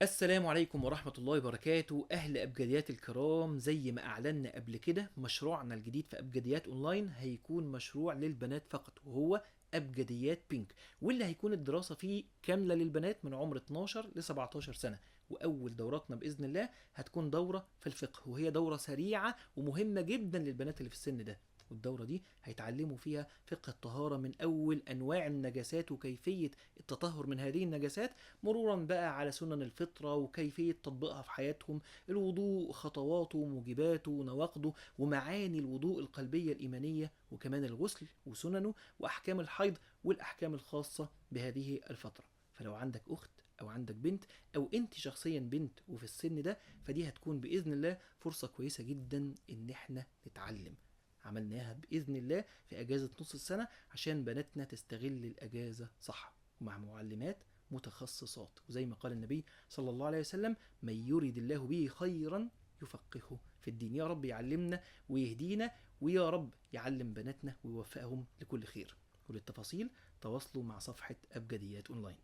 السلام عليكم ورحمة الله وبركاته. أهل أبجديات الكرام، زي ما أعلنا قبل كده مشروعنا الجديد في أبجديات أونلاين هيكون مشروع للبنات فقط، وهو أبجديات بينك، واللي هيكون الدراسة فيه كاملة للبنات من عمر 12 ل 17 سنة. وأول دوراتنا بإذن الله هتكون دورة في الفقه، وهي دورة سريعة ومهمة جدا للبنات اللي في السن ده. والدورة دي هيتعلموا فيها فقه الطهارة من أول أنواع النجاسات وكيفية التطهر من هذه النجاسات، مرورا بقى على سنن الفطرة وكيفية تطبيقها في حياتهم، الوضوء خطواته موجباته نواقضه ومعاني الوضوء القلبية الإيمانية، وكمان الغسل وسننه وأحكام الحيض والأحكام الخاصة بهذه الفترة. فلو عندك أخت أو عندك بنت، أو أنت شخصيا بنت وفي السن ده، فدي هتكون بإذن الله فرصة كويسة جدا إن احنا نتعلم. عملناها بإذن الله في أجازة نص السنة عشان بناتنا تستغل الأجازة صح، ومع معلمات متخصصات. وزي ما قال النبي صلى الله عليه وسلم: من يريد الله به خيرا يفقهه في الدين. يا رب يعلمنا ويهدينا، ويا رب يعلم بناتنا ويوفقهم لكل خير. وللتفاصيل تواصلوا مع صفحة أبجديات أونلاين.